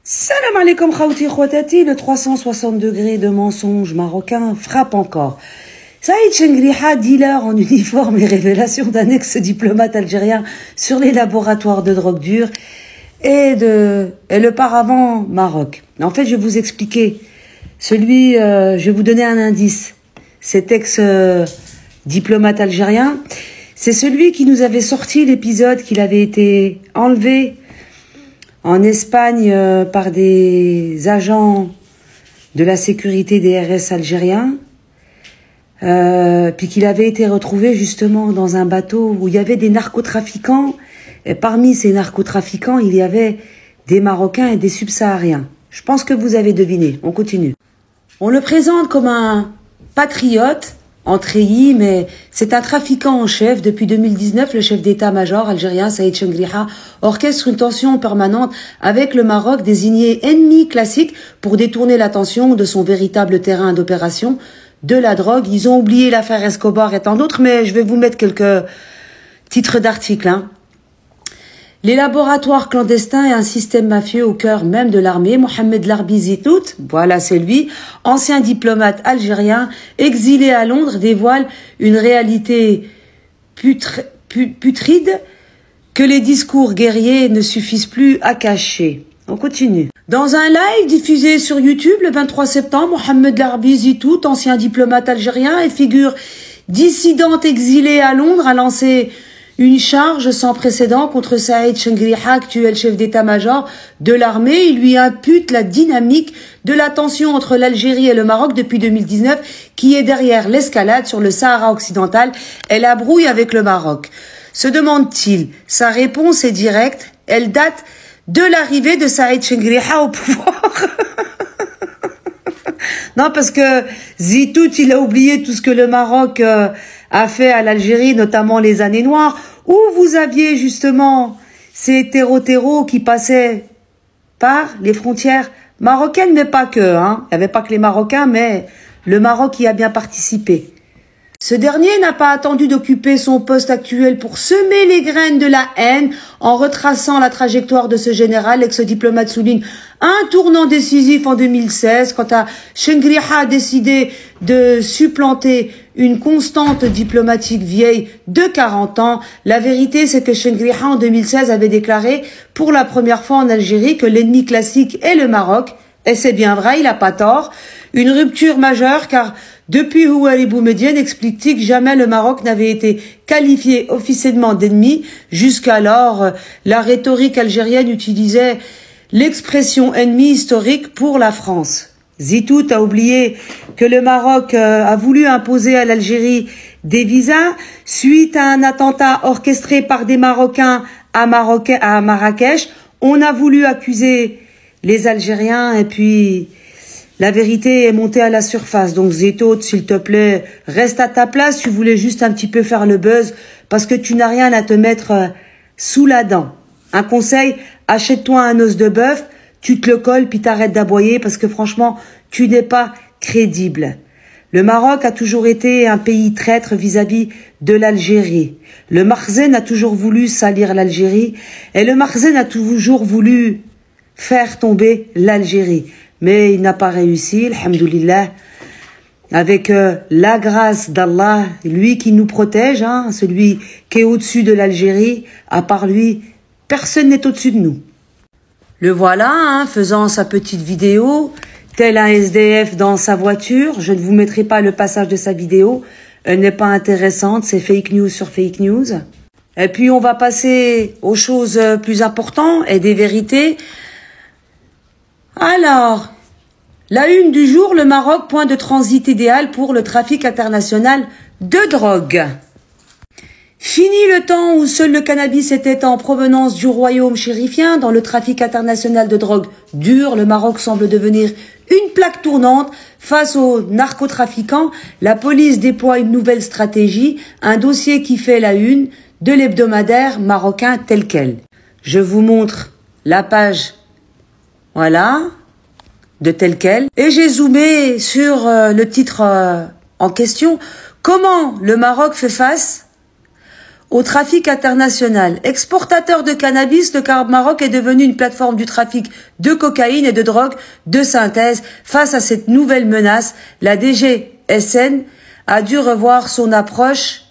Salam alaikum khawti khwatati, le 360 degrés de mensonges marocains frappe encore. Saïd Chengriha, dealer en uniforme et révélation d'un ex-diplomate algérien sur les laboratoires de drogue dure et le paravent Maroc. En fait, je vais vous expliquer. Je vais vous donner un indice. Cet ex-diplomate algérien, c'est celui qui nous avait sorti l'épisode qu'il avait été enlevé en Espagne par des agents de la sécurité des RS algériens, puis qu'il avait été retrouvé justement dans un bateau où il y avait des narcotrafiquants, et parmi ces narcotrafiquants, il y avait des Marocains et des subsahariens. Je pense que vous avez deviné. On continue. On le présente comme un patriote en treillis, mais c'est un trafiquant en chef. Depuis 2019, le chef d'état-major algérien Saïd Chengriha orchestre une tension permanente avec le Maroc, désigné ennemi classique pour détourner l'attention de son véritable terrain d'opération de la drogue. Ils ont oublié l'affaire Escobar et tant d'autres, mais je vais vous mettre quelques titres d'articles. Les laboratoires clandestins et un système mafieux au cœur même de l'armée. Mohamed Larbi Zitout, voilà c'est lui, ancien diplomate algérien, exilé à Londres, dévoile une réalité putride que les discours guerriers ne suffisent plus à cacher. On continue. Dans un live diffusé sur YouTube le 23 septembre, Mohamed Larbi Zitout, ancien diplomate algérien et figure dissidente exilée à Londres, a lancé une charge sans précédent contre Saïd Chengriha, actuel chef d'état-major de l'armée. Il lui impute la dynamique de la tension entre l'Algérie et le Maroc depuis 2019, qui est derrière l'escalade sur le Sahara occidental et la brouille avec le Maroc. Se demande-t-il? Sa réponse est directe. Elle date de l'arrivée de Saïd Chengriha au pouvoir. Non, parce que Zitout, il a oublié tout ce que le Maroc a fait à l'Algérie, notamment les années noires, où vous aviez justement ces terreaux qui passaient par les frontières marocaines, mais pas que. Il n'y avait pas que les Marocains, mais le Maroc y a bien participé. Ce dernier n'a pas attendu d'occuper son poste actuel pour semer les graines de la haine en retraçant la trajectoire de ce général. L'ex-diplomate souligne un tournant décisif en 2016 quand Chengriha a décidé de supplanter une constante diplomatique vieille de 40 ans. La vérité, c'est que Chengriha en 2016 avait déclaré pour la première fois en Algérie que l'ennemi classique est le Maroc. Et c'est bien vrai, il n'a pas tort. Une rupture majeure car depuis Houari Boumediene explique-t-il que jamais le Maroc n'avait été qualifié officiellement d'ennemi. Jusqu'alors, la rhétorique algérienne utilisait l'expression ennemi historique pour la France. Zitout a oublié que le Maroc a voulu imposer à l'Algérie des visas suite à un attentat orchestré par des Marocains à Marrakech. On a voulu accuser les Algériens et puis la vérité est montée à la surface. Donc Zitout, s'il te plaît, reste à ta place. Tu voulais juste un petit peu faire le buzz parce que tu n'as rien à te mettre sous la dent. Un conseil, achète-toi un os de bœuf, tu te le colles puis t'arrêtes d'aboyer parce que franchement, tu n'es pas crédible. Le Maroc a toujours été un pays traître vis-à-vis de l'Algérie. Le Makhzen a toujours voulu salir l'Algérie et le Makhzen a toujours voulu faire tomber l'Algérie. Mais il n'a pas réussi, alhamdoulilah, avec la grâce d'Allah, lui qui nous protège, celui qui est au-dessus de l'Algérie. À part lui, personne n'est au-dessus de nous. Le voilà, faisant sa petite vidéo, tel un SDF dans sa voiture. Je ne vous mettrai pas le passage de sa vidéo, elle n'est pas intéressante, c'est fake news sur fake news. Et puis on va passer aux choses plus importantes et des vérités. Alors, la une du jour, le Maroc, point de transit idéal pour le trafic international de drogue. Fini le temps où seul le cannabis était en provenance du royaume chérifien. Dans le trafic international de drogue dure, le Maroc semble devenir une plaque tournante face aux narcotrafiquants. La police déploie une nouvelle stratégie, un dossier qui fait la une de l'hebdomadaire marocain tel quel. Je vous montre la page. Voilà, de tel quel. Et j'ai zoomé sur le titre en question. Comment le Maroc fait face au trafic international. Exportateur de cannabis, le Maroc est devenu une plateforme du trafic de cocaïne et de drogue de synthèse. Face à cette nouvelle menace, la DGSN a dû revoir son approche.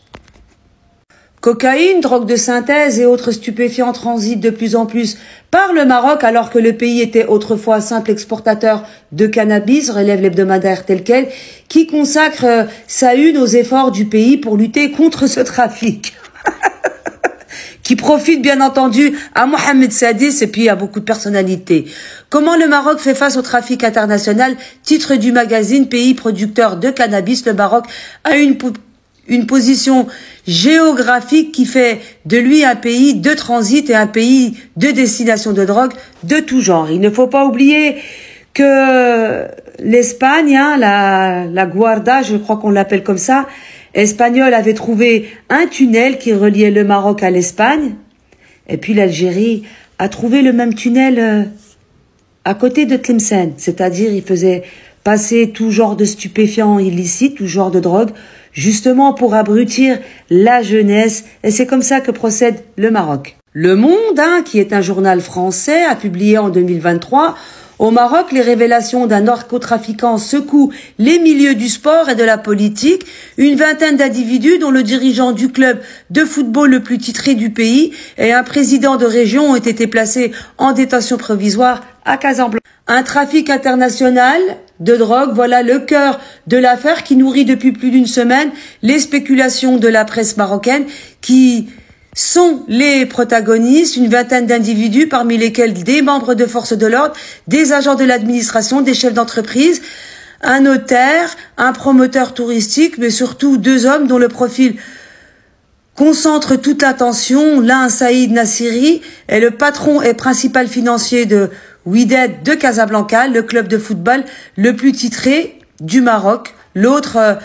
Cocaïne, drogue de synthèse et autres stupéfiants transitent de plus en plus par le Maroc alors que le pays était autrefois simple exportateur de cannabis, relève l'hebdomadaire tel quel, qui consacre sa une aux efforts du pays pour lutter contre ce trafic. Qui profite bien entendu à Mohamed Sadis et puis à beaucoup de personnalités. Comment le Maroc fait face au trafic international? Titre du magazine Pays producteur de cannabis, le Maroc a une position géographique qui fait de lui un pays de transit et un pays de destination de drogue de tout genre. Il ne faut pas oublier que l'Espagne, hein, la Guarda, je crois qu'on l'appelle comme ça, espagnole, avait trouvé un tunnel qui reliait le Maroc à l'Espagne. Et puis l'Algérie a trouvé le même tunnel à côté de Tlemcen. C'est-à-dire, il faisait passer tout genre de stupéfiants illicites, tout genre de drogue, justement pour abrutir la jeunesse. Et c'est comme ça que procède le Maroc. Le Monde, hein, qui est un journal français, a publié en 2023 au Maroc, les révélations d'un narcotrafiquant secouent les milieux du sport et de la politique. Une vingtaine d'individus, dont le dirigeant du club de football le plus titré du pays et un président de région, ont été placés en détention provisoire à Casablanca. Un trafic international de drogue, voilà le cœur de l'affaire qui nourrit depuis plus d'une semaine les spéculations de la presse marocaine qui sont les protagonistes, une vingtaine d'individus parmi lesquels des membres de forces de l'ordre, des agents de l'administration, des chefs d'entreprise, un notaire, un promoteur touristique, mais surtout deux hommes dont le profil concentre toute l'attention. L'un, Saïd Nassiri, est le patron et principal financier de Wydad de Casablanca, le club de football le plus titré du Maroc. L'autre,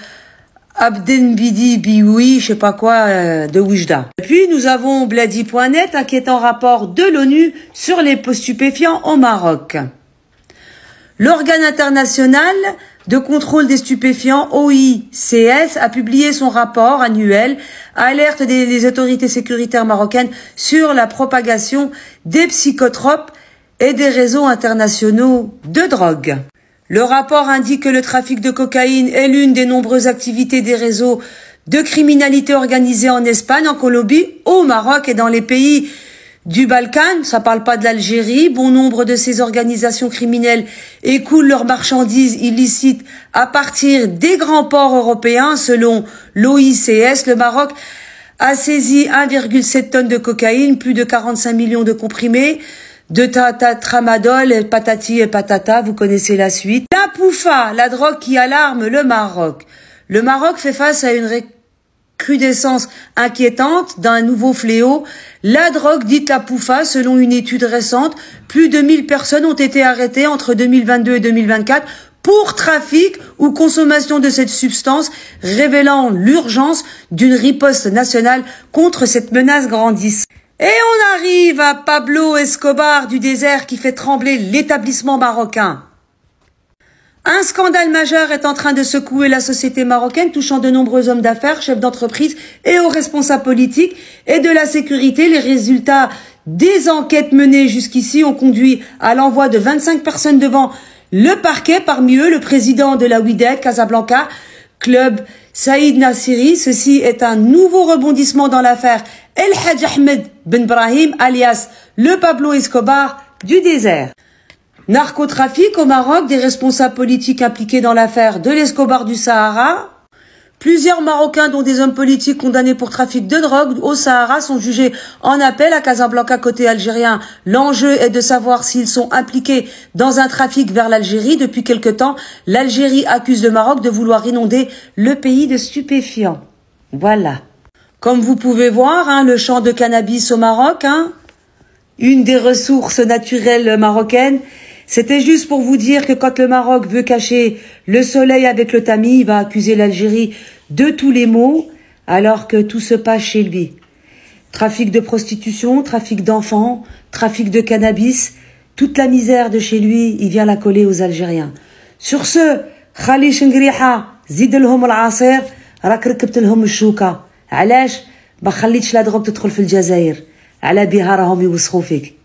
Abdenbidi Bioui, je sais pas quoi, de Oujda. Et puis nous avons Bladi.net, inquiétant rapport de l'ONU sur les stupéfiants au Maroc. L'organe international de contrôle des stupéfiants, OICS, a publié son rapport annuel, alerte des autorités sécuritaires marocaines sur la propagation des psychotropes et des réseaux internationaux de drogue. Le rapport indique que le trafic de cocaïne est l'une des nombreuses activités des réseaux de criminalité organisée en Espagne, en Colombie, au Maroc et dans les pays du Balkan. Ça parle pas de l'Algérie. Bon nombre de ces organisations criminelles écoulent leurs marchandises illicites à partir des grands ports européens. Selon l'OICS, le Maroc a saisi 1,7 tonnes de cocaïne, plus de 45 millions de comprimés, de tramadol, patati et patata, vous connaissez la suite. La poufa, la drogue qui alarme le Maroc. Le Maroc fait face à une recrudescence inquiétante d'un nouveau fléau. La drogue dite la poufa, selon une étude récente, plus de 1000 personnes ont été arrêtées entre 2022 et 2024 pour trafic ou consommation de cette substance, révélant l'urgence d'une riposte nationale contre cette menace grandissante. Et on arrive à Pablo Escobar du désert qui fait trembler l'établissement marocain. Un scandale majeur est en train de secouer la société marocaine, touchant de nombreux hommes d'affaires, chefs d'entreprise et aux responsables politiques et de la sécurité. Les résultats des enquêtes menées jusqu'ici ont conduit à l'envoi de 25 personnes devant le parquet, parmi eux le président de la Wydad Casablanca, club Saïd Nassiri. Ceci est un nouveau rebondissement dans l'affaire El Hadj Ahmed Ben Brahim, alias le Pablo Escobar du désert. Narcotrafic au Maroc, des responsables politiques impliqués dans l'affaire de l'Escobar du Sahara. Plusieurs Marocains, dont des hommes politiques condamnés pour trafic de drogue au Sahara, sont jugés en appel à Casablanca côté algérien. L'enjeu est de savoir s'ils sont impliqués dans un trafic vers l'Algérie. Depuis quelque temps, l'Algérie accuse le Maroc de vouloir inonder le pays de stupéfiants. Voilà. Comme vous pouvez voir, hein, le champ de cannabis au Maroc, hein, une des ressources naturelles marocaines. C'était juste pour vous dire que quand le Maroc veut cacher le soleil avec le tamis, il va accuser l'Algérie de tous les maux, alors que tout se passe chez lui. Trafic de prostitution, trafic d'enfants, trafic de cannabis, toute la misère de chez lui, il vient la coller aux Algériens. Sur ce, khali shengriha, zid lhom al-asir, rak rekbt lhom al-chouka. علاش ما خليتش لا دروك تدخل في الجزائر على بها راهم يوسخوا فيك